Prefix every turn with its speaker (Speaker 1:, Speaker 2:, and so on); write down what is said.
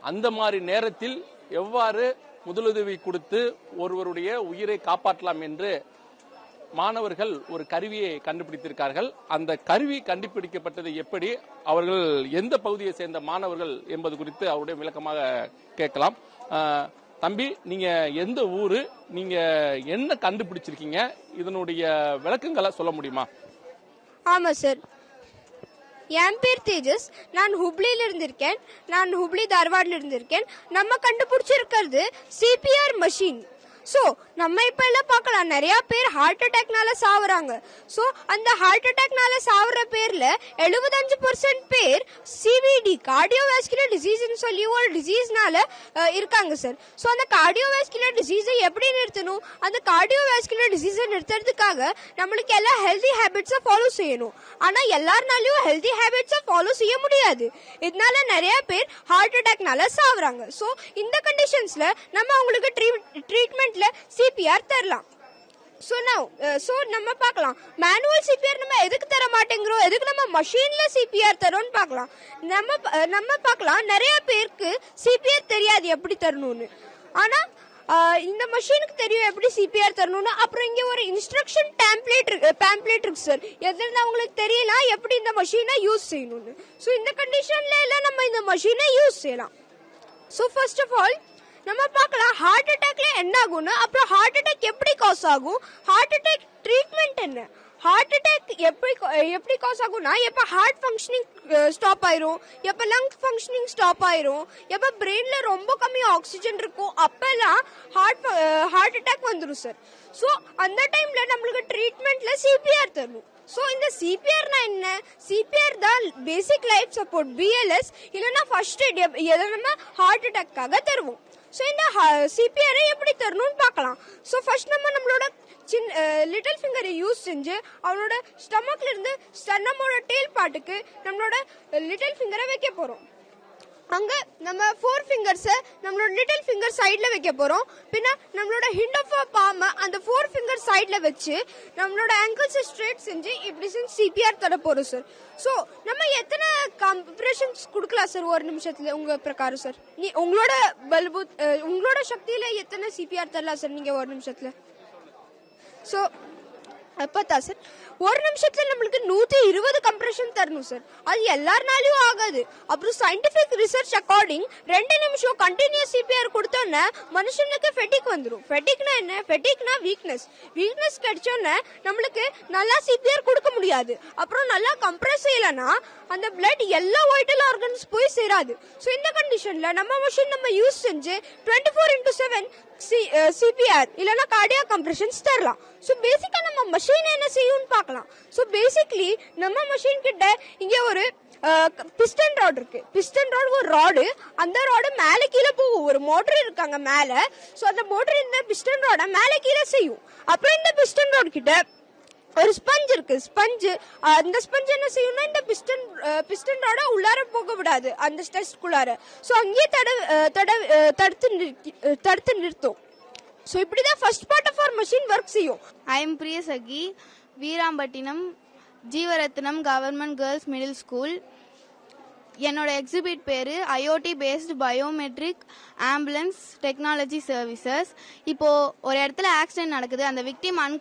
Speaker 1: அந்த மாதிரி நேரத்தில் எவ்வாறு முதலுதவி கொடுத்து ஒருவருடைய உயிரை காப்பாற்றலாம் என்று மாணவர்கள் ஒரு கருவியை கண்டுபிடித்திருக்கார்கள். அந்த கருவி கண்டுபிடிக்கப்பட்டது எப்படி, அவர்கள் எந்த பகுதியை சேர்ந்த மாணவர்கள் என்பது குறித்து அவருடைய விளக்கமாக கேட்கலாம். தம்பி, நீங்க எந்த ஊரு, நீங்க என்ன கண்டுபிடிச்சிருக்கீங்க, இதனுடைய விளக்கங்களை சொல்ல முடியுமா?
Speaker 2: ஆமா சார், என் பேர் தேஜஸ். நான் ஹுப்ளியில இருந்திருக்கேன். நான் ஹுப்ளி தார்வாட்ல இருந்திருக்கேன். நம்ம கண்டுபிடிச்சிருக்கிறது சிபிஆர் மஷின். ஸோ நம்ம இப்போ எல்லாம் பார்க்கலாம், நிறைய பேர் ஹார்ட் அட்டாக்னால சாவுறாங்க. ஸோ அந்த ஹார்ட் அட்டாக்னால சாவுற பேர்ல 75% பேர் சிவிடி கார்டியோவாஸ்குலர் டிசீஸ்ன்னு சொல்லி ஒரு டிசீஸ்னால இருக்காங்க சார். ஸோ அந்த கார்டியோவாஸ்குலர் டிசீஸை எப்படி நிறுத்தணும்? அந்த கார்டியோவாஸ்குலர் டிசீஸை நிறுத்துறதுக்காக நம்மளுக்கு எல்லாம் ஹெல்தி ஹேபிட்ஸை ஃபாலோ செய்யணும். ஆனால் எல்லாருனாலையும் ஹெல்தி ஹேபிட்ஸை ஃபாலோ செய்ய முடியாது. இதனால நிறைய பேர் ஹார்ட் அட்டாக்னால சாவுறாங்க. ஸோ இந்த கண்டிஷன்ஸ்ல நம்ம அவங்களுக்கு ட்ரீட்மெண்ட்ல சிபிஆர் தரலாம். சோ நம்ம பார்க்கலாம், மேனுவல் சிபிஆர் நம்ம எதுக்கு தர மாட்டேங்கிறோம், எதுக்கு நம்ம மஷின்ல சிபிஆர் தரோம்னு பார்க்கலாம். நம்ம பார்க்கலாம், நிறைய பேருக்கு சிபிஆர் தெரியாது எப்படி தரணும்னு. ஆனா இந்த மஷினுக்கு தெரியும் எப்படி சிபிஆர் தரணும்னு. அப்புறம் இங்க ஒரு இன்ஸ்ட்ரக்ஷன் பேம்ப்ளேட் இருக்கு சார். எதுனா உங்களுக்கு தெரியலாம் எப்படி இந்த மஷினை யூஸ் செய்யணும்னு. ஸோ இந்த கண்டிஷன்ல எல்லாம் நம்ம இந்த மஷினை யூஸ் செய்யலாம். ஸோ ஃபர்ஸ்ட் ஆஃப் ஆல் நம்ம பார்க்கலாம் ஹார்ட் அட்டாக்ல என்ன ஆகும்னு, அப்புறம் ஹார்ட் அட்டாக் எப்படி காஸ் ஆகும், ஹார்ட் அட்டாக் ட்ரீட்மெண்ட் என்ன, ஹார்ட் அட்டாக் எப்படி காஸ் ஆகும்னா, எப்போ ஹார்ட் ஃபங்க்ஷனிங் ஸ்டாப் ஆயிரும், எப்போ லங் ஃபங்க்ஷனிங் ஸ்டாப் ஆயிரும், எப்போ பிரெயின்ல ரொம்ப கம்மி ஆக்சிஜன் இருக்கும், அப்பெல்லாம் ஹார்ட் அட்டாக் வந்துடும் சார். ஸோ அந்த டைம்ல நம்மளுக்கு ட்ரீட்மெண்ட்ல சிபிஆர் தரணும். ஸோ இந்த சிபிஆர்னா என்ன? சிபிஆர் தான் பேசிக் லைஃப் சப்போர்ட், பிஎல்எஸ், இல்லைன்னா ஃபர்ஸ்ட் எய்ட், எதை நம்ம ஹார்ட் அட்டாக்காக தருவோம். ஸோ இந்த சிபிஆரை எப்படி தரணும்னு பார்க்கலாம். ஸோ ஃபர்ஸ்ட் நம்மளோட லிட்டில் ஃபிங்கரை யூஸ் செஞ்சு அவனோட ஸ்டமக்ல இருந்து ஸ்டர்னமோட டெயில் பார்ட்டுக்கு நம்மளோட லிட்டில் ஃபிங்கரை வைக்க போறோம். அங்க நம்ம 4 ஃபிங்கர்ஸை நம்மளோட லிட்டில் ஃபிங்கர் சைட்ல வைக்க போறோம். பின்ன நம்மளோட ஹிண்ட் ஆஃப் பாம் அந்த 4 ஃபிங்கர் சைட்ல வச்சு நம்மளோட ஆங்கிள்ஸை ஸ்ட்ரெயிட் செஞ்சு இப்படி செஞ்சு சிபிஆர் தர போறோம் சார். ஸோ நம்ம எத்தனை கம்ப்ரெஷன்ஸ் கொடுக்கலாம் சார் ஒரு நிமிஷத்துல உங்க பிரகாரம் சார்? உங்களோட சக்தியில எத்தனை சிபிஆர் தரலாம் சார் நீங்க ஒரு நிமிஷத்துல? ஸோ பார்த்தா சார், ஒரு நிமிஷத்துல நம்மளுக்கு 120 கம்ப்ரெஷன் தரணும் சார். அது எல்லாருனாலையும் ஆகாது. அப்புறம் சயின்டிபிக் ரிசர்ச் அக்கார்டிங் 2 நிமிஷம் கண்டினியூஸ் சிபிஆர் கொடுத்தோன்னே மனுஷனுக்கு ஃபெட்டிக் வந்துடும். ஃபெட்டிக்னா என்ன? ஃபெட்டிக்னா வீக்னஸ் கிடைச்சோன்னே நம்மளுக்கு நல்லா சிபிஆர் கொடுக்க முடியாது. அப்புறம் நல்லா கம்ப்ரெஸ் செய்யலன்னா அந்த பிளட் எல்லா வைட்டல் ஆர்கன்ஸ் போய் சேராது. ஸோ இந்த கண்டிஷன்ல நம்ம மிஷின் நம்ம யூஸ் செஞ்சு 24/7 சிபிஆர் இல்லைன்னா கார்டியாக் கம்ப்ரெஷன்ஸ் தரலாம். ஸோ பேசிக்கா நம்ம மஷின் என்ன செய்யும்னு பார்க்கலாம். ஸோ பேசிக்லி நம்ம மஷின் கிட்ட இங்க ஒரு பிஸ்டன் ராட் இருக்கு. பிஸ்டன் ராட் ஒரு ராடு, அந்த ராடு மேலே கீழே போகும். ஒரு மோட்டர் இருக்காங்க மேல. ஸோ அந்த மோட்டர் இந்த பிஸ்டன் ராட மேலே கீழே செய்யும். அப்புறம் இந்த பிஸ்டன் ராட் கிட்ட ஒரு ஸ்பஞ்ச் இருக்கு. அந்த ஸ்பஞ்ச் என்ன செய்யும்னா இந்த பிஸ்டன் ராட உள்ளார போக விடாது அந்த ஸ்டெஸ்க்குள்ளார. ஸோ அங்கேயே தடுத்து நிறுத்தும். ஸோ இப்படிதான் ஃபர்ஸ்ட் பார்ட் ஆஃப் அவர் மஷின் ஒர்க் செய்யும்.
Speaker 3: I am Priyasakhi, Veerampattinam Jeevarathnam government girls middle school. என்னோட எக்ஸிபிட் பேரு IoT based biometric ambulance technology services. இப்போ ஒரு இடத்துல ஆக்சிடென்ட் நடக்குது, அந்த விக்டிம்